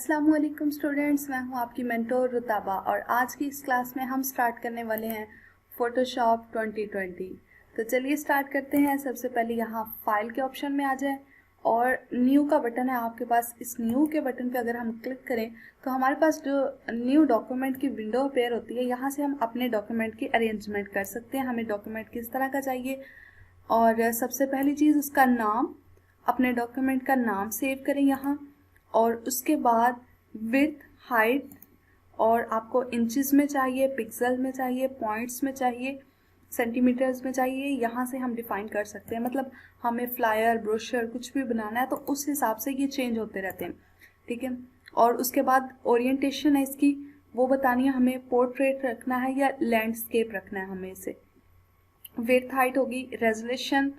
अस्सलाम वालेकुम स्टूडेंट्स, मैं हूं आपकी मेंटोर रुताबा और आज की इस क्लास में हम स्टार्ट करने वाले हैं फोटोशॉप 2020। तो चलिए स्टार्ट करते हैं। सबसे पहले यहाँ फाइल के ऑप्शन में आ जाए और न्यू का बटन है आपके पास। इस न्यू के बटन पे अगर हम क्लिक करें तो हमारे पास जो न्यू डॉक्यूमेंट की विंडो अपेयर होती है, यहाँ से हम अपने डॉक्यूमेंट की अरेंजमेंट कर सकते हैं। हमें डॉक्यूमेंट किस तरह का चाहिए, और सबसे पहली चीज़ उसका नाम, अपने डॉक्यूमेंट का नाम सेव करें यहाँ, और उसके बाद विड्थ, हाइट, और आपको इंचेस में चाहिए, पिक्सल में चाहिए, पॉइंट्स में चाहिए, सेंटीमीटर्स में चाहिए, यहाँ से हम डिफाइन कर सकते हैं। मतलब हमें फ्लायर, ब्रोशर कुछ भी बनाना है तो उस हिसाब से ये चेंज होते रहते हैं, ठीक है। और उसके बाद ओरिएंटेशन है इसकी, वो बतानी है हमें, पोर्ट्रेट रखना है या लैंडस्केप रखना है हमें इसे। विड्थ, हाइट होगी, रेजोल्यूशन,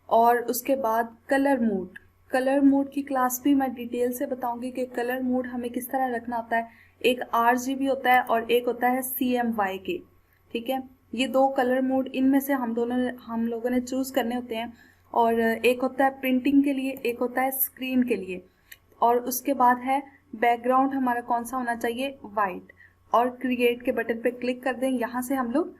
और उसके बाद कलर मूड। कलर मूड की क्लास भी मैं डिटेल से बताऊंगी कि कलर मूड हमें किस तरह रखना होता है। एक RGB होता है और एक होता है CMYK, ठीक है। ये दो कलर मूड, इनमें से हम लोगों ने चूज करने होते हैं। और एक होता है प्रिंटिंग के लिए, एक होता है स्क्रीन के लिए। और उसके बाद है बैकग्राउंड हमारा कौन सा होना चाहिए, वाइट। और क्रिएट के बटन पे क्लिक कर दें। यहाँ से हम लोग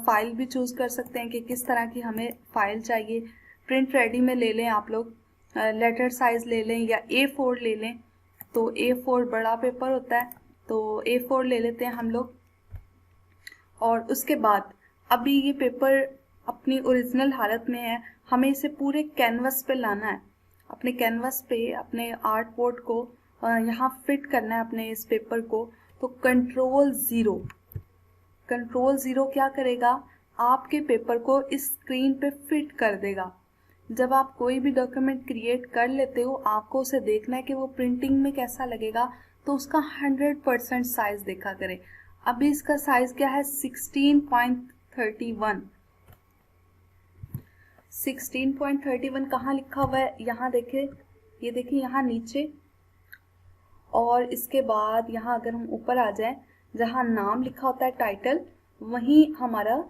फाइल भी चूज कर सकते हैं कि किस तरह की हमें फाइल चाहिए। प्रिंट रेडी में ले लें आप लोग, लेटर साइज ले लें या A4 ले लें। तो A4 बड़ा पेपर होता है, तो A4 ले लेते हैं हम लोग। और उसके बाद अभी ये पेपर अपनी ओरिजिनल हालत में है, हमें इसे पूरे कैनवस पे लाना है। अपने कैनवस पे अपने आर्ट बोर्ड को यहाँ फिट करना है अपने इस पेपर को। तो कंट्रोल ज़ीरो क्या करेगा, आपके पेपर को इस स्क्रीन पे फिट कर देगा। जब आप कोई भी डॉक्यूमेंट क्रिएट कर लेते हो, आपको उसे देखना है कि वो प्रिंटिंग में कैसा लगेगा, तो उसका 100% साइज देखा करें। अभी इसका साइज क्या है, 16.31। 16.31 कहाँ लिखा हुआ है, यहाँ देखें, ये देखिए यहाँ नीचे। और इसके बाद यहाँ अगर हम ऊपर आ जाएं, जहाँ नाम लिखा होता है टाइटल, वहीं हमारा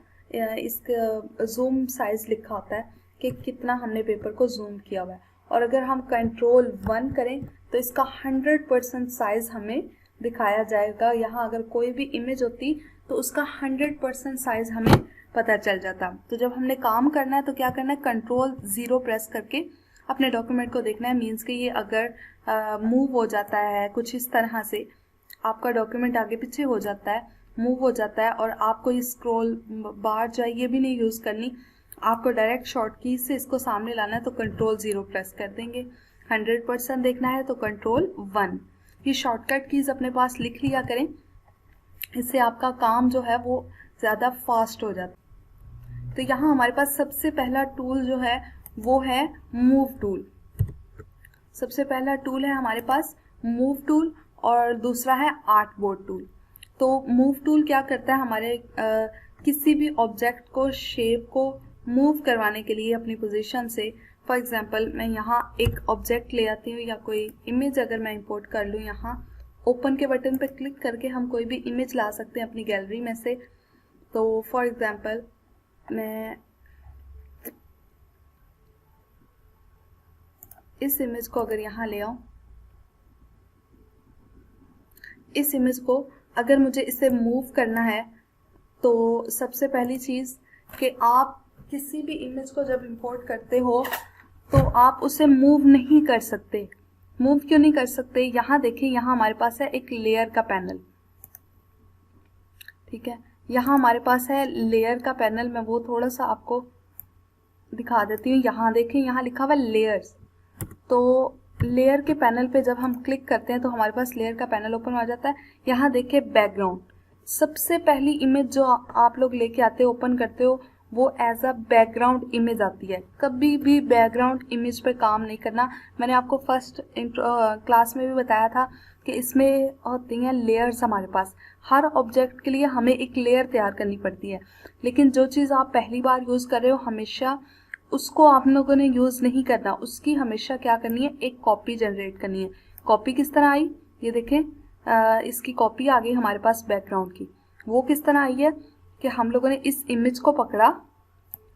इसका जूम साइज लिखा होता है कि कितना हमने पेपर को जूम किया हुआ है। और अगर हम कंट्रोल 1 करें तो इसका 100% साइज हमें दिखाया जाएगा। यहाँ अगर कोई भी इमेज होती तो उसका 100% साइज हमें पता चल जाता। तो जब हमने काम करना है तो क्या करना है, कंट्रोल 0 प्रेस करके अपने डॉक्यूमेंट को देखना है। मीन्स कि ये अगर मूव हो जाता है कुछ इस तरह से, आपका डॉक्यूमेंट आगे पीछे हो जाता है, मूव हो जाता है, और आपको ये स्क्रॉल बार जो है ये भी नहीं यूज़ करनी, आपको डायरेक्ट शॉर्ट की से इसको सामने लाना है, तो कंट्रोल 0 प्रेस कर देंगे। 100% देखना है तो कंट्रोल 1। ये शॉर्टकट कीज़ अपने पास लिख लिया करें, इससे आपका काम जो है वो ज़्यादा फास्ट हो जाता है। तो यहाँ हमारे पास सबसे पहला टूल जो है वो है मूव टूल। सबसे पहला टूल है हमारे पास मूव टूल, और दूसरा है आर्ट बोर्ड टूल। तो मूव टूल क्या करता है, हमारे किसी भी ऑब्जेक्ट को, शेप को मूव करवाने के लिए अपनी पोजीशन से। फॉर एग्जांपल मैं यहाँ एक ऑब्जेक्ट ले आती हूँ या कोई इमेज अगर मैं इंपोर्ट कर लूँ, यहाँ ओपन के बटन पे क्लिक करके हम कोई भी इमेज ला सकते हैं अपनी गैलरी में से। तो फॉर एग्जांपल मैं इस इमेज को अगर यहाँ ले आऊँ, इस इमेज को अगर मुझे इसे मूव करना है, तो सबसे पहली चीज़ कि आप किसी भी इमेज को जब इंपोर्ट करते हो तो आप उसे मूव नहीं कर सकते। मूव क्यों नहीं कर सकते, यहाँ देखिए, यहाँ हमारे पास है एक लेयर का पैनल, ठीक है। यहाँ हमारे पास है लेयर का पैनल, मैं वो थोड़ा सा आपको दिखा देती हूँ। यहाँ देखें, यहाँ लिखा हुआ लेयर्स। तो लेयर के पैनल पे जब हम क्लिक करते हैं तो हमारे पास लेयर का पैनल ओपन हो जाता है। यहाँ देखिए बैकग्राउंड, सबसे पहली इमेज जो आप लोग लेके आते हो, ओपन करते हो, वो एज अ बैकग्राउंड इमेज आती है। कभी भी बैकग्राउंड इमेज पे काम नहीं करना। मैंने आपको फर्स्ट क्लास में भी बताया था कि इसमें होती हैं लेयर्स। हमारे पास हर ऑब्जेक्ट के लिए हमें एक लेयर तैयार करनी पड़ती है, लेकिन जो चीज़ आप पहली बार यूज़ कर रहे हो हमेशा उसको आप लोगों ने यूज़ नहीं करना। उसकी हमेशा क्या करनी है, एक कॉपी जनरेट करनी है। कॉपी किस तरह आई, ये देखें, इसकी कॉपी आ गई हमारे पास बैकग्राउंड की। वो किस तरह आई है कि हम लोगों ने इस इमेज को पकड़ा,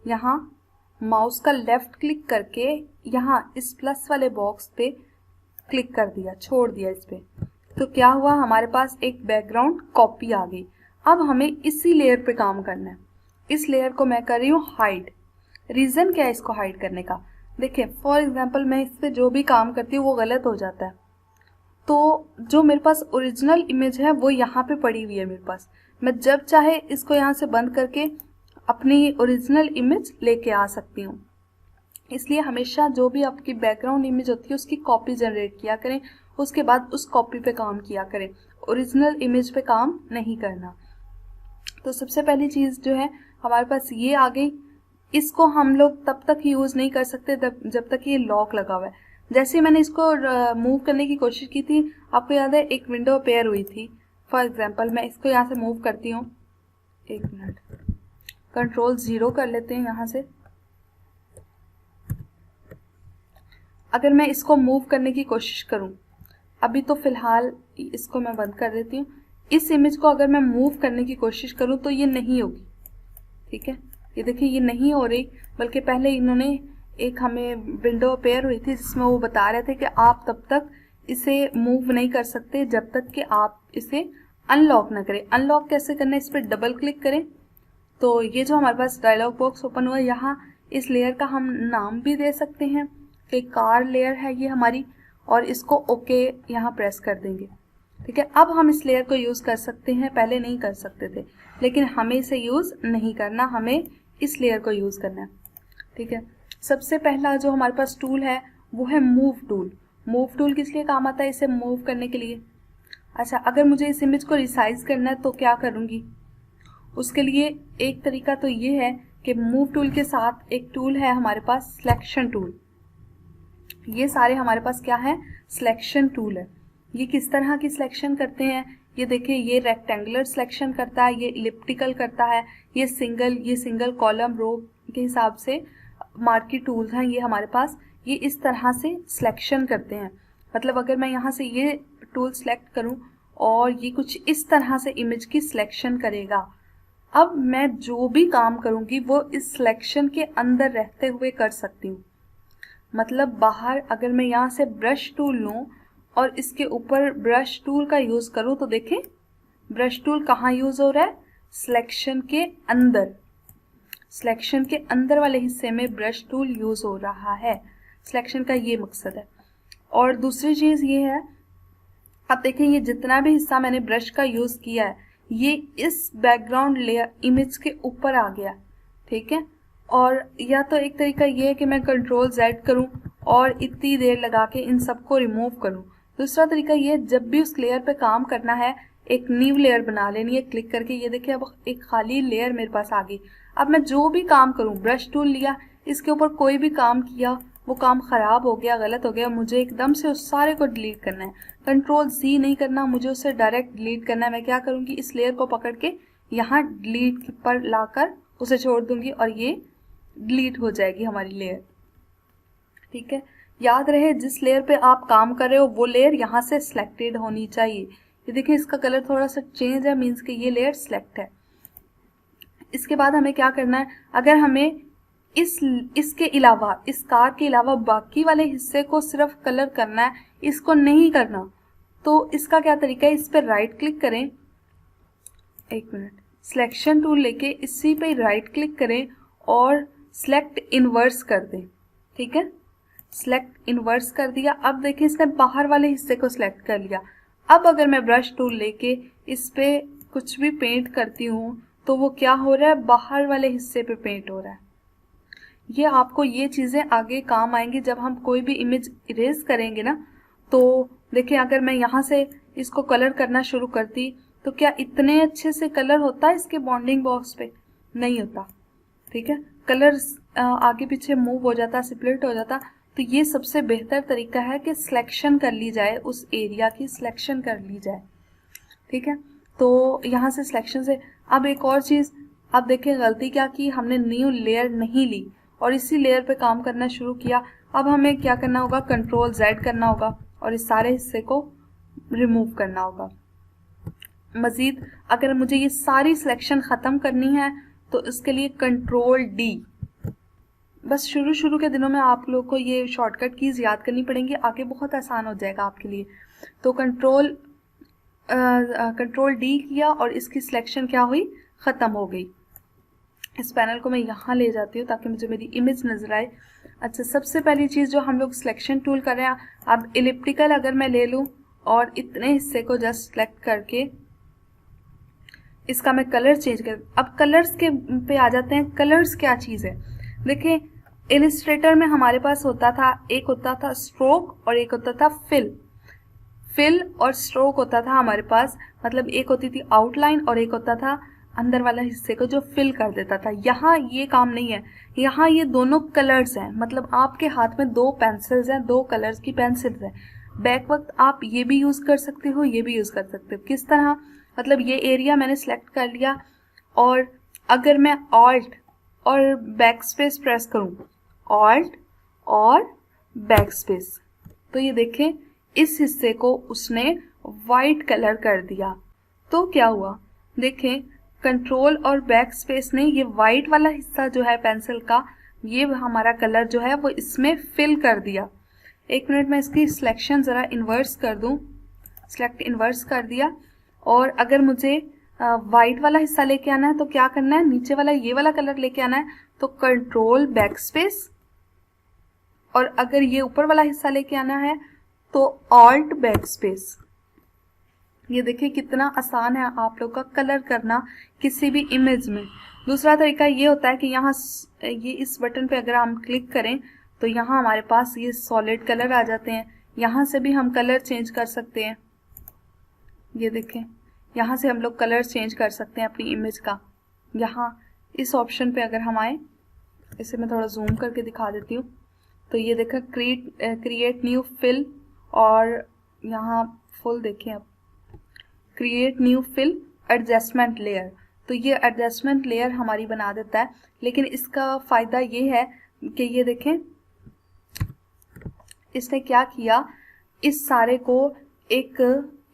यहाँ माउस का लेफ्ट क्लिक करके यहाँ इस प्लस वाले बॉक्स पे क्लिक कर दिया, छोड़ दिया इस पे। तो क्या हुआ, हमारे पास एक बैकग्राउंड कॉपी आ गई। अब हमें इसी लेयर पे काम करना है। इस लेयर को मैं कर रही हूँ हाइड। रीज़न क्या है इसको हाइड करने का, देखिए फॉर एग्जांपल मैं इस पर जो भी काम करती हूँ वो गलत हो जाता है, तो जो मेरे पास ओरिजिनल इमेज है वो यहाँ पे पड़ी हुई है मेरे पास। मैं जब चाहे इसको यहाँ से बंद करके अपनी ओरिजिनल इमेज लेके आ सकती हूँ। इसलिए हमेशा जो भी आपकी बैकग्राउंड इमेज होती है उसकी कॉपी जनरेट किया करें, उसके बाद उस कॉपी पे काम किया करें, ओरिजिनल इमेज पे काम नहीं करना। तो सबसे पहली चीज़ जो है हमारे पास ये आ गई। इसको हम लोग तब तक यूज़ नहीं कर सकते जब तक ये लॉक लगा हुआ है। जैसे ही मैंने इसको मूव करने की कोशिश की थी, आपको याद है एक विंडो अपेयर हुई थी। फॉर एग्जांपल मैं इसको यहाँ से मूव करती हूँ, एक मिनट, कंट्रोल 0 कर लेते हैं यहाँ से। अगर मैं इसको मूव करने की कोशिश करूं, अभी तो फिलहाल इसको मैं बंद कर देती हूँ। इस इमेज को अगर मैं मूव करने की कोशिश करूं तो ये नहीं होगी, ठीक है। ये देखिए ये नहीं हो रही, बल्कि पहले इन्होंने एक हमें विंडो अपेयर हुई थी जिसमें वो बता रहे थे कि आप तब तक इसे मूव नहीं कर सकते जब तक कि आप इसे अनलॉक ना करें। अनलॉक कैसे करना है, इस पर डबल क्लिक करें तो ये जो हमारे पास डायलॉग बॉक्स ओपन हुआ, यहाँ इस लेयर का हम नाम भी दे सकते हैं कि कार लेयर है ये हमारी, और इसको ओके यहाँ प्रेस कर देंगे, ठीक है। अब हम इस लेयर को यूज़ कर सकते हैं, पहले नहीं कर सकते थे, लेकिन हमें इसे यूज़ नहीं करना, हमें इस लेयर को यूज़ करना है, ठीक है। सबसे पहला जो हमारे पास टूल है वो है मूव टूल। मूव टूल किस लिए काम आता है, इसे मूव करने के लिए। अच्छा, अगर मुझे इस इमेज को रिसाइज करना है तो क्या करूँगी, उसके लिए एक तरीका तो ये है कि मूव टूल के साथ एक टूल है हमारे पास सिलेक्शन टूल। ये सारे हमारे पास क्या है, सिलेक्शन टूल है। ये किस तरह की सिलेक्शन करते हैं, ये देखिए ये रेक्टेंगुलर सिलेक्शन करता है, ये इलिप्टिकल करता है, ये सिंगल कॉलम रो के हिसाब से मार्की टूल्स हैं ये हमारे पास, ये इस तरह से सिलेक्शन करते हैं। मतलब अगर मैं यहाँ से ये टूल सेलेक्ट करूँ और ये कुछ इस तरह से इमेज की सिलेक्शन करेगा। अब मैं जो भी काम करूँगी वो इस सिलेक्शन के अंदर रहते हुए कर सकती हूँ। मतलब बाहर अगर मैं यहाँ से ब्रश टूल लूँ और इसके ऊपर ब्रश टूल का यूज़ करूँ तो देखें ब्रश टूल कहाँ यूज़ हो रहा है, सिलेक्शन के अंदर, सिलेक्शन के अंदर वाले हिस्से में ब्रश टूल यूज़ हो रहा है। सिलेक्शन का ये मकसद है। और दूसरी चीज़ ये है, अब देखें ये जितना भी हिस्सा मैंने ब्रश का यूज़ किया है ये इस बैकग्राउंड लेयर इमेज के ऊपर आ गया, ठीक है। और या तो एक तरीका ये है कि मैं कंट्रोल Z करूं और इतनी देर लगा के इन सबको रिमूव करूं। दूसरा तरीका ये, जब भी उस लेयर पे काम करना है एक न्यू लेयर बना लेनी है क्लिक करके। ये देखिए अब एक खाली लेयर मेरे पास आ गई। अब मैं जो भी काम करूं, ब्रश टूल लिया, इसके ऊपर कोई भी काम किया, वो काम ख़राब हो गया, गलत हो गया, मुझे एकदम से उस सारे को डिलीट करना है। कंट्रोल Z नहीं करना, मुझे उससे डायरेक्ट डिलीट करना है। मैं क्या करूँगी, इस लेयर को पकड़ के यहाँ डिलीट पर लाकर उसे छोड़ दूँगी और ये डिलीट हो जाएगी हमारी लेयर, ठीक है। याद रहे जिस लेयर पे आप काम कर रहे हो वो लेयर यहाँ से सिलेक्टेड होनी चाहिए। ये देखिए इसका कलर थोड़ा सा चेंज है, मीन्स कि ये लेयर सिलेक्ट है। इसके बाद हमें क्या करना है, अगर हमें इसके अलावा, इस कार के अलावा बाकी वाले हिस्से को सिर्फ कलर करना है, इसको नहीं करना, तो इसका क्या तरीका है, इस पर राइट क्लिक करें, एक मिनट, सिलेक्शन टूल लेके इसी पे राइट क्लिक करें और सिलेक्ट इनवर्स कर दें, ठीक है। सिलेक्ट इनवर्स कर दिया। अब देखिए इसने बाहर वाले हिस्से को सिलेक्ट कर लिया। अब अगर मैं ब्रश टूल लेके इस पे कुछ भी पेंट करती हूँ तो वो क्या हो रहा है, बाहर वाले हिस्से पे पेंट हो रहा है। ये आपको ये चीज़ें आगे काम आएंगी जब हम कोई भी इमेज इरेज करेंगे ना। तो देखिए अगर मैं यहाँ से इसको कलर करना शुरू करती तो क्या इतने अच्छे से कलर होता है इसके बॉन्डिंग बॉक्स पे, नहीं होता, ठीक है। कलर आगे पीछे मूव हो जाता, स्प्लिट हो जाता। तो ये सबसे बेहतर तरीका है कि सिलेक्शन कर ली जाए, उस एरिया की सिलेक्शन कर ली जाए, ठीक है। तो यहाँ से सिलेक्शन से, अब एक और चीज़, अब देखिए गलती क्या की, हमने न्यू लेयर नहीं ली और इसी लेयर पे काम करना शुरू किया। अब हमें क्या करना होगा, कंट्रोल Z करना होगा और इस सारे हिस्से को रिमूव करना होगा। मज़ीद अगर मुझे ये सारी सिलेक्शन ख़त्म करनी है तो इसके लिए कंट्रोल D। बस शुरू के दिनों में आप लोग को ये शॉर्टकट कीज़ याद करनी पड़ेंगी, आगे बहुत आसान हो जाएगा आपके लिए। तो कंट्रोल कंट्रोल डी किया और इसकी सिलेक्शन क्या हुई, ख़त्म हो गई। इस पैनल को मैं यहाँ ले जाती हूँ ताकि मुझे मेरी इमेज नज़र आए। अच्छा, सबसे पहली चीज़ जो हम लोग सिलेक्शन टूल कर रहे हैं, अब इलिप्टिकल अगर मैं ले लूँ और इतने हिस्से को जस्ट सेलेक्ट करके इसका मैं कलर चेंज कर, अब कलर्स के पे आ जाते हैं। कलर्स क्या चीज़ है, देखिए इलिस्ट्रेटर में हमारे पास होता था, एक होता था स्ट्रोक और एक होता था फिल और स्ट्रोक होता था हमारे पास, मतलब एक होती थी आउटलाइन और एक होता था अंदर वाला हिस्से को जो फिल कर देता था। यहाँ ये काम नहीं है, यहाँ ये दोनों कलर्स हैं, मतलब आपके हाथ में दो पेंसिल्स हैं, दो कलर्स की पेंसिल्स हैं। बैक वक्त आप ये भी यूज़ कर सकते हो, ये भी यूज़ कर सकते हो। किस तरह, मतलब ये एरिया मैंने सेलेक्ट कर लिया और अगर मैं ऑल्ट और बैक स्पेस प्रेस करूँ, ऑल्ट और बैक स्पेस, तो ये देखें इस हिस्से को उसने वाइट कलर कर दिया। तो क्या हुआ, देखें कंट्रोल और बैक स्पेस ने ये वाइट वाला हिस्सा जो है पेंसिल का, ये हमारा कलर जो है वो इसमें फिल कर दिया। एक मिनट में इसकी सिलेक्शन ज़रा इन्वर्स कर दूं, सिलेक्ट इन्वर्स कर दिया। और अगर मुझे वाइट वाला हिस्सा लेके आना है तो क्या करना है, नीचे वाला ये वाला कलर लेके आना है तो कंट्रोल बैक स्पेस, और अगर ये ऊपर वाला हिस्सा लेके आना है तो ऑल्ट बैक स्पेस। ये देखिए कितना आसान है आप लोग का कलर करना किसी भी इमेज में। दूसरा तरीका ये होता है कि यहाँ ये इस बटन पे अगर हम क्लिक करें तो यहाँ हमारे पास ये सॉलिड कलर आ जाते हैं, यहाँ से भी हम कलर चेंज कर सकते हैं। ये देखें यहाँ से हम लोग कलर चेंज कर सकते हैं अपनी इमेज का। यहाँ इस ऑप्शन पे अगर हम आए, इसे मैं थोड़ा जूम करके दिखा देती हूँ, तो ये देखें क्रिएट न्यू फिल, और यहाँ फुल देखें अब create new fill adjustment layer, तो ये एडजस्टमेंट लेयर हमारी बना देता है। लेकिन इसका फ़ायदा ये है कि ये देखें इसने क्या किया, इस सारे को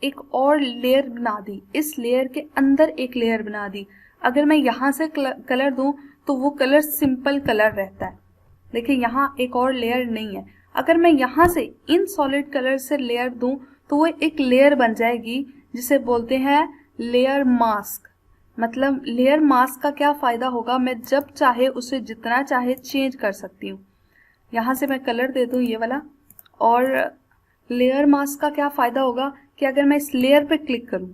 एक और लेयर बना दी, इस लेयर के अंदर एक लेयर बना दी। अगर मैं यहाँ से कलर दूँ तो वो कलर सिंपल कलर रहता है, देखिए यहाँ एक और लेयर नहीं है। अगर मैं यहाँ से इन सॉलिड कलर से लेयर दूँ तो वो एक लेयर बन जाएगी जिसे बोलते हैं लेयर मास्क। मतलब लेयर मास्क का क्या फ़ायदा होगा, मैं जब चाहे उसे जितना चाहे चेंज कर सकती हूँ। यहाँ से मैं कलर दे दूँ ये वाला, और लेयर मास्क का क्या फ़ायदा होगा कि अगर मैं इस लेयर पे क्लिक करूँ,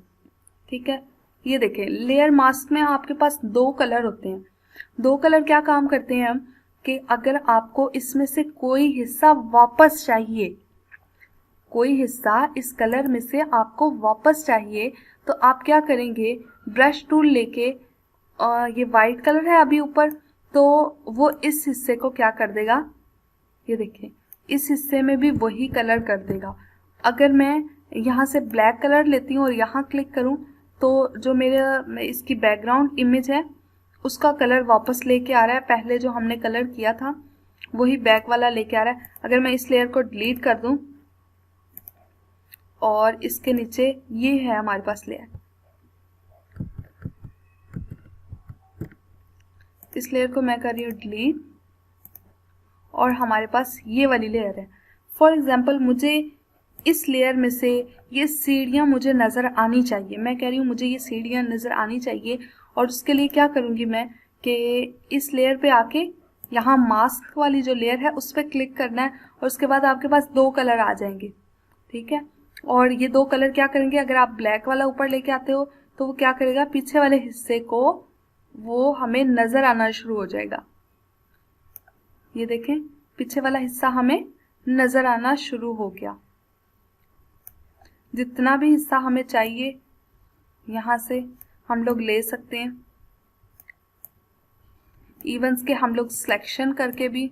ठीक है, ये देखें लेयर मास्क में आपके पास दो कलर होते हैं। दो कलर क्या काम करते हैं हम, कि अगर आपको इसमें से कोई हिस्सा वापस चाहिए, कोई हिस्सा इस कलर में से आपको वापस चाहिए, तो आप क्या करेंगे, ब्रश टूल लेके, ये वाइट कलर है अभी ऊपर, तो वो इस हिस्से को क्या कर देगा, ये देखिए इस हिस्से में भी वही कलर कर देगा। अगर मैं यहाँ से ब्लैक कलर लेती हूँ और यहाँ क्लिक करूँ तो जो मेरा इसकी बैकग्राउंड इमेज है उसका कलर वापस लेके आ रहा है, पहले जो हमने कलर किया था वही बैक वाला लेके आ रहा है। अगर मैं इस लेयर को डिलीट कर दूँ और इसके नीचे ये है हमारे पास लेयर, इस लेयर को मैं कर रही हूँ डिलीट और हमारे पास ये वाली लेयर है। फॉर एग्जांपल मुझे इस लेयर में से ये सीढ़ियाँ मुझे नज़र आनी चाहिए, मैं कह रही हूँ मुझे ये सीढ़ियाँ नज़र आनी चाहिए, और उसके लिए क्या करूँगी मैं कि इस लेयर पे आके यहाँ मास्क वाली जो लेयर है उस पर क्लिक करना है, और उसके बाद आपके पास दो कलर आ जाएंगे, ठीक है। और ये दो कलर क्या करेंगे, अगर आप ब्लैक वाला ऊपर लेके आते हो तो वो क्या करेगा, पीछे वाले हिस्से को वो हमें नज़र आना शुरू हो जाएगा। ये देखें पीछे वाला हिस्सा हमें नज़र आना शुरू हो गया। जितना भी हिस्सा हमें चाहिए यहाँ से हम लोग ले सकते हैं, इवेंट्स के हम लोग सिलेक्शन करके भी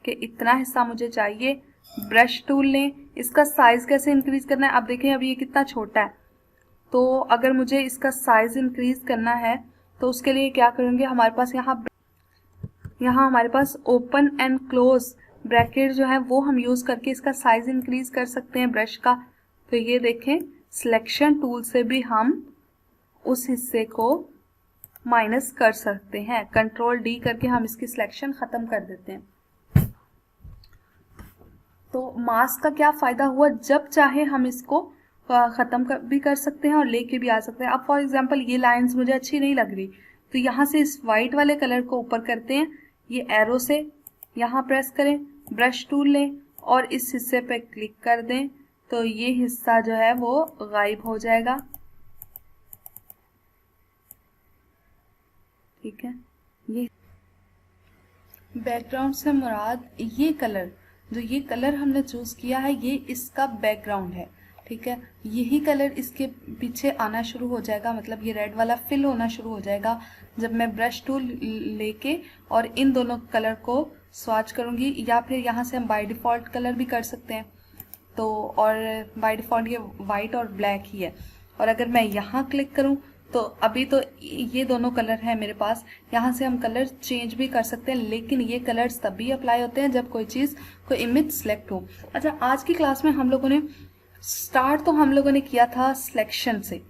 कि इतना हिस्सा मुझे चाहिए। ब्रश टूल लें, इसका साइज़ कैसे इंक्रीज़ करना है, आप देखें अभी ये कितना छोटा है, तो अगर मुझे इसका साइज़ इंक्रीज़ करना है तो उसके लिए क्या करेंगे, हमारे पास यहाँ हमारे पास ओपन एंड क्लोज ब्रैकेट जो है वो हम यूज़ करके इसका साइज़ इंक्रीज़ कर सकते हैं ब्रश का। तो ये देखें सिलेक्शन टूल से भी हम उस हिस्से को माइनस कर सकते हैं, कंट्रोल डी करके हम इसकी सिलेक्शन ख़त्म कर देते हैं। तो मास्क का क्या फ़ायदा हुआ, जब चाहे हम इसको ख़त्म भी कर सकते हैं और लेके भी आ सकते हैं। अब फॉर एग्जांपल ये लाइंस मुझे अच्छी नहीं लग रही, तो यहाँ से इस वाइट वाले कलर को ऊपर करते हैं, ये एरो से यहाँ प्रेस करें, ब्रश टूल लें और इस हिस्से पे क्लिक कर दें, तो ये हिस्सा जो है वो गायब हो जाएगा। ठीक है, ये बैकग्राउंड से मुराद ये कलर, जो ये कलर हमने चूज़ किया है ये इसका बैकग्राउंड है। ठीक है, यही कलर इसके पीछे आना शुरू हो जाएगा, मतलब ये रेड वाला फिल होना शुरू हो जाएगा जब मैं ब्रश टूल लेके और इन दोनों कलर को स्वाच करूँगी, या फिर यहाँ से हम बाय डिफ़ॉल्ट कलर भी कर सकते हैं। तो और बाय डिफ़ॉल्ट ये वाइट और ब्लैक ही है। और अगर मैं यहाँ क्लिक करूँ तो अभी तो ये दोनों कलर हैं मेरे पास, यहाँ से हम कलर चेंज भी कर सकते हैं, लेकिन ये कलर्स तभी अप्लाई होते हैं जब कोई चीज़, कोई इमेज सेलेक्ट हो। अच्छा, आज की क्लास में हम लोगों ने स्टार्ट तो हम लोगों ने किया था सिलेक्शन से।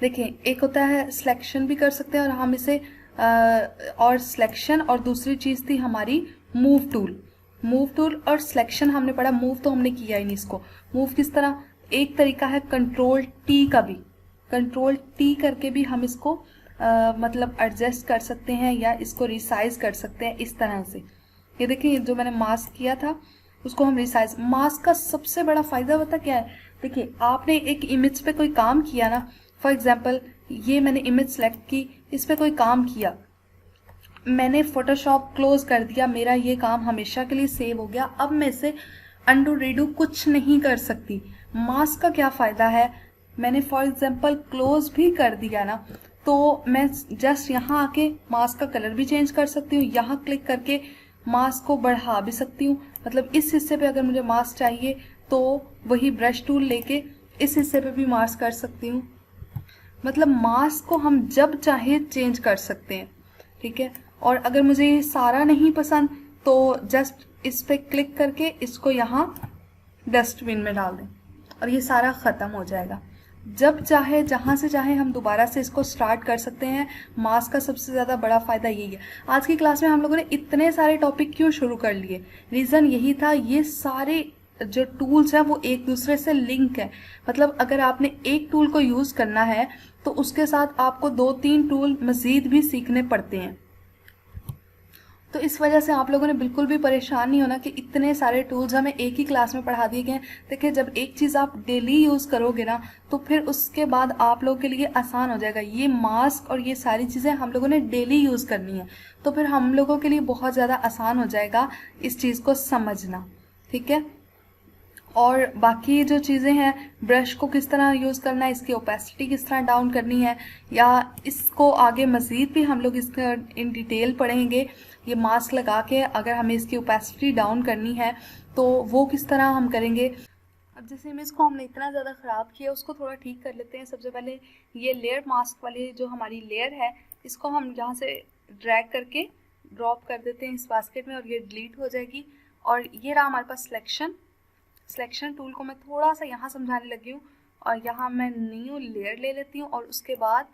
देखिए, एक होता है सिलेक्शन भी कर सकते हैं और हम इसे और सिलेक्शन, और दूसरी चीज़ थी हमारी मूव टूल। मूव टूल और सिलेक्शन हमने पढ़ा, मूव तो हमने किया ही नहीं इसको। मूव किस तरह, एक तरीका है कंट्रोल टी का भी, कंट्रोल टी करके भी हम इसको मतलब एडजस्ट कर सकते हैं या इसको रिसाइज कर सकते हैं इस तरह से। ये देखिए, जो मैंने मास्क किया था उसको हम रिसाइज, मास्क का सबसे बड़ा फ़ायदा पता क्या है, देखिए आपने एक इमेज पे कोई काम किया ना, फॉर एग्जांपल ये मैंने इमेज सेलेक्ट की, इस पे कोई काम किया, मैंने फोटोशॉप क्लोज कर दिया, मेरा ये काम हमेशा के लिए सेव हो गया, अब मैं इसे अंडू रीडू कुछ नहीं कर सकती। मास्क का क्या फ़ायदा है, मैंने फॉर एग्जांपल क्लोज भी कर दिया ना, तो मैं जस्ट यहाँ आके मास्क का कलर भी चेंज कर सकती हूँ, यहाँ क्लिक करके मास्क को बढ़ा भी सकती हूँ, मतलब इस हिस्से पे अगर मुझे मास्क चाहिए तो वही ब्रश टूल लेके इस हिस्से पे भी मास्क कर सकती हूँ। मतलब मास्क को हम जब चाहे चेंज कर सकते हैं। ठीक है, और अगर मुझे ये सारा नहीं पसंद तो जस्ट इस पे क्लिक करके इसको यहाँ डस्टबिन में डाल दें और ये सारा ख़त्म हो जाएगा। जब चाहे जहाँ से चाहे हम दोबारा से इसको स्टार्ट कर सकते हैं। मास्क का सबसे ज़्यादा बड़ा फ़ायदा यही है। आज की क्लास में हम लोगों ने इतने सारे टॉपिक क्यों शुरू कर लिए, रीज़न यही था, ये सारे जो टूल्स हैं वो एक दूसरे से लिंक है। मतलब अगर आपने एक टूल को यूज़ करना है तो उसके साथ आपको 2-3 टूल मज़ीद भी सीखने पड़ते हैं। तो इस वजह से आप लोगों ने बिल्कुल भी परेशान नहीं होना कि इतने सारे टूल्स हमें एक ही क्लास में पढ़ा दिए गए हैं। देखिए, जब एक चीज़ आप डेली यूज़ करोगे ना तो फिर उसके बाद आप लोगों के लिए आसान हो जाएगा। ये मास्क और ये सारी चीज़ें हम लोगों ने डेली यूज़ करनी है, तो फिर हम लोगों के लिए बहुत ज़्यादा आसान हो जाएगा इस चीज़ को समझना। ठीक है, और बाकी जो चीज़ें हैं, ब्रश को किस तरह यूज़ करना है, इसकी ओपेसिटी किस तरह डाउन करनी है, या इसको आगे मज़ीद भी हम लोग इसका इन डिटेल पढ़ेंगे। ये मास्क लगा के अगर हमें इसकी ओपेसिटी डाउन करनी है तो वो किस तरह हम करेंगे। अब जैसे इमेज को हमने इतना ज़्यादा ख़राब किया, उसको थोड़ा ठीक कर लेते हैं। सबसे पहले ये लेयर मास्क वाली जो हमारी लेयर है, इसको हम यहाँ से ड्रैग करके ड्रॉप कर देते हैं इस बास्केट में और ये डिलीट हो जाएगी। और ये रहा हमारे पास सिलेक्शन टूल को मैं थोड़ा सा यहाँ समझाने लगी हूँ, और यहाँ मैं न्यू लेयर ले लेती हूँ और उसके बाद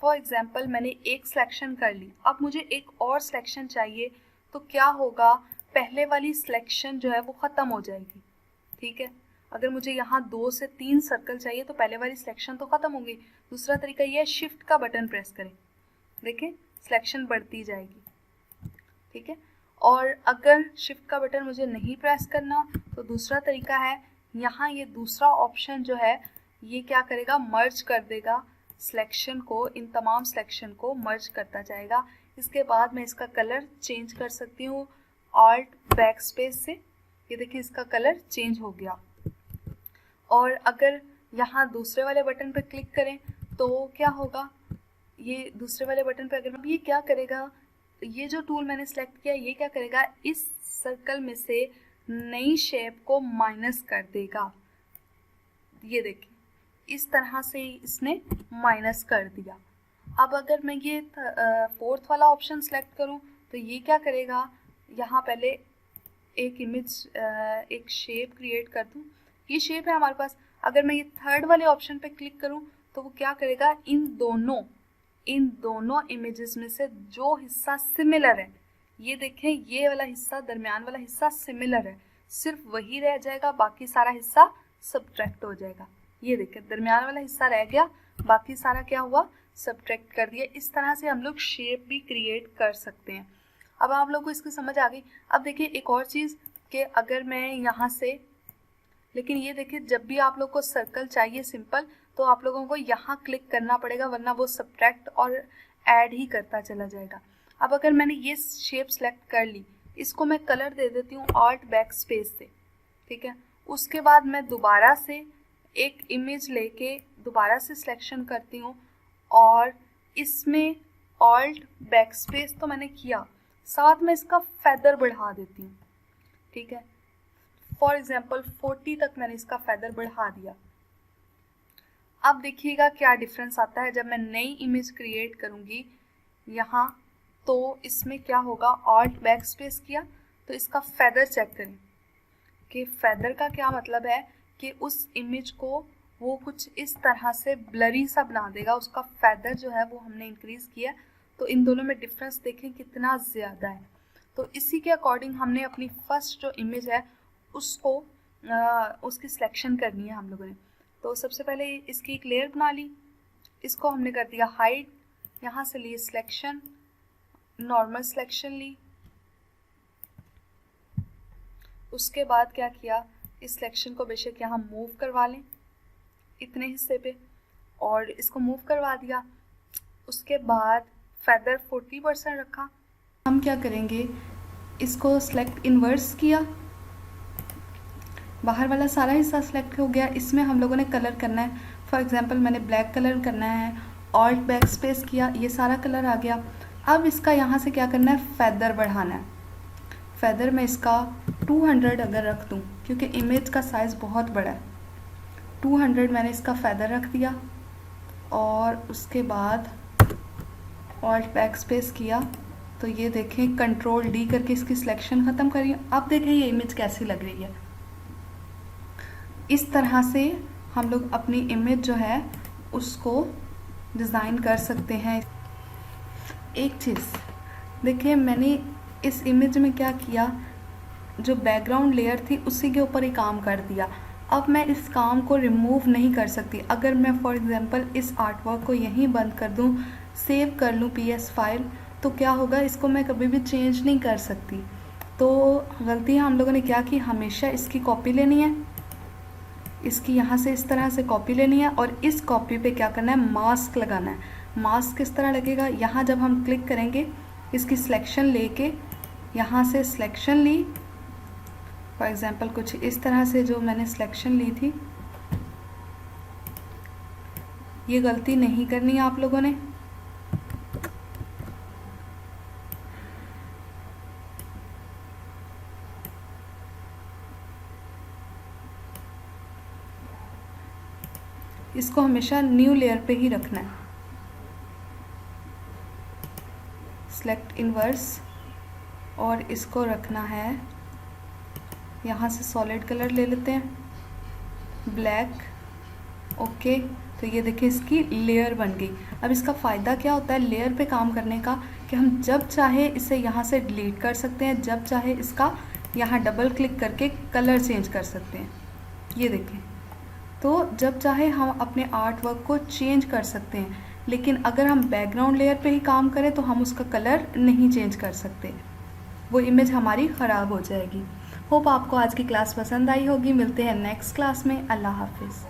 फॉर एग्जांपल मैंने एक सिलेक्शन कर ली। अब मुझे एक और सिलेक्शन चाहिए, तो क्या होगा, पहले वाली सिलेक्शन जो है वो ख़त्म हो जाएगी। ठीक है, अगर मुझे यहाँ 2 से 3 सर्कल चाहिए तो पहले वाली सिलेक्शन तो ख़त्म होगी। दूसरा तरीका ये है, शिफ्ट का बटन प्रेस करें, देखें सिलेक्शन बढ़ती जाएगी। ठीक है, और अगर शिफ्ट का बटन मुझे नहीं प्रेस करना तो दूसरा तरीका है, यहाँ ये दूसरा ऑप्शन जो है ये क्या करेगा, मर्ज कर देगा सिलेक्शन को, इन तमाम सिलेक्शन को मर्ज करता जाएगा। इसके बाद मैं इसका कलर चेंज कर सकती हूँ ऑल्ट बैक स्पेस से। ये देखिए इसका कलर चेंज हो गया। और अगर यहाँ दूसरे वाले बटन पर क्लिक करें तो क्या होगा, ये दूसरे वाले बटन पर अगर ये क्या करेगा, ये जो टूल मैंने सेलेक्ट किया ये क्या करेगा, इस सर्कल में से नई शेप को माइनस कर देगा। ये देखिए इस तरह से इसने माइनस कर दिया। अब अगर मैं ये 4th वाला ऑप्शन सेलेक्ट करूं तो ये क्या करेगा, यहाँ पहले एक इमेज एक शेप क्रिएट कर दूं, ये शेप है हमारे पास। अगर मैं ये 3rd वाले ऑप्शन पे क्लिक करूं तो वो क्या करेगा, इन दोनों इमेजेस में से जो हिस्सा सिमिलर है, ये देखें ये वाला हिस्सा, दरमियान वाला हिस्सा सिमिलर है, सिर्फ वही रह जाएगा, बाकी सारा हिस्सा सब्ट्रैक्ट हो जाएगा। ये देखिए दरमियान वाला हिस्सा रह गया, बाकी सारा क्या हुआ, सब्ट्रैक्ट कर दिया। इस तरह से हम लोग शेप भी क्रिएट कर सकते हैं। अब आप लोगों को इसकी समझ आ गई। अब देखिए एक और चीज़ कि अगर मैं यहाँ से, लेकिन ये देखिए जब भी आप लोग को सर्कल चाहिए सिंपल, तो आप लोगों को यहाँ क्लिक करना पड़ेगा, वरना वो सब्ट्रैक्ट और ऐड ही करता चला जाएगा। अब अगर मैंने ये शेप सेलेक्ट कर ली, इसको मैं कलर दे देती हूँ ऑल्ट बैक स्पेस से, ठीक है। उसके बाद मैं दोबारा से एक इमेज लेके दोबारा से सिलेक्शन करती हूँ और इसमें ऑल्ट बैक स्पेस तो मैंने किया, साथ में इसका फेदर बढ़ा देती हूँ, ठीक है। फॉर एग्जाम्पल 40 तक मैंने इसका फेदर बढ़ा दिया। अब देखिएगा क्या डिफरेंस आता है जब मैं नई इमेज क्रिएट करूँगी यहाँ, तो इसमें क्या होगा, ऑल्ट बैक स्पेस किया तो इसका फेदर चेक करें कि फेदर का क्या मतलब है कि उस इमेज को वो कुछ इस तरह से ब्लरी सा बना देगा। उसका फेदर जो है वो हमने इंक्रीज़ किया, तो इन दोनों में डिफरेंस देखें कितना ज़्यादा है। तो इसी के अकॉर्डिंग हमने अपनी फर्स्ट जो इमेज है उसको उसकी सिलेक्शन करनी है हम लोगों ने। तो सबसे पहले इसकी एक लेयर बना ली, इसको हमने कर दिया हाइड, यहाँ से ली सिलेक्शन, नॉर्मल सिलेक्शन ली। उसके बाद क्या किया, इस सिलेक्शन को बेशक यहाँ मूव करवा लें इतने हिस्से पे, और इसको मूव करवा दिया। उसके बाद फेदर 40% रखा। हम क्या करेंगे, इसको सेलेक्ट इन्वर्स किया, बाहर वाला सारा हिस्सा सेलेक्ट हो गया। इसमें हम लोगों ने कलर करना है, फॉर एग्जांपल मैंने ब्लैक कलर करना है, ऑल्ट बैक स्पेस किया, ये सारा कलर आ गया। अब इसका यहाँ से क्या करना है, फेदर बढ़ाना है। फेदर में इसका 200 अगर रख दूँ, क्योंकि इमेज का साइज़ बहुत बड़ा है, 200 मैंने इसका फेदर रख दिया। और उसके बाद ऑल्ट बैक स्पेस किया, तो ये देखें कंट्रोल डी करके इसकी सिलेक्शन ख़त्म करिए। अब देखें ये इमेज कैसी लग रही है। इस तरह से हम लोग अपनी इमेज जो है उसको डिज़ाइन कर सकते हैं। एक चीज़ देखिए, मैंने इस इमेज में क्या किया, जो बैकग्राउंड लेयर थी उसी के ऊपर ही काम कर दिया। अब मैं इस काम को रिमूव नहीं कर सकती। अगर मैं फॉर एग्जांपल इस आर्ट वर्क को यहीं बंद कर दूं, सेव कर लूं PS फाइल, तो क्या होगा, इसको मैं कभी भी चेंज नहीं कर सकती। तो गलती हम लोगों ने क्या की, हमेशा इसकी कॉपी लेनी है, इसकी यहाँ से इस तरह से कॉपी लेनी है, और इस कॉपी पे क्या करना है, मास्क लगाना है। मास्क किस तरह लगेगा, यहाँ जब हम क्लिक करेंगे इसकी सिलेक्शन लेके यहाँ से सिलेक्शन ली, फॉर एग्जांपल कुछ इस तरह से जो मैंने सिलेक्शन ली थी, ये गलती नहीं करनी है आप लोगों ने। इसको हमेशा न्यू लेयर पे ही रखना है। सेलेक्ट इन्वर्स, और इसको रखना है, यहाँ से सॉलिड कलर ले लेते हैं, ब्लैक, ओके। तो ये देखिए इसकी लेयर बन गई। अब इसका फ़ायदा क्या होता है लेयर पे काम करने का, कि हम जब चाहे इसे यहाँ से डिलीट कर सकते हैं, जब चाहे इसका यहाँ डबल क्लिक करके कलर चेंज कर सकते हैं। ये देखें, तो जब चाहे हम अपने आर्ट वर्क को चेंज कर सकते हैं। लेकिन अगर हम बैकग्राउंड लेयर पे ही काम करें तो हम उसका कलर नहीं चेंज कर सकते, वो इमेज हमारी ख़राब हो जाएगी। होप आपको आज की क्लास पसंद आई होगी। मिलते हैं नेक्स्ट क्लास में। अल्लाह हाफिज़।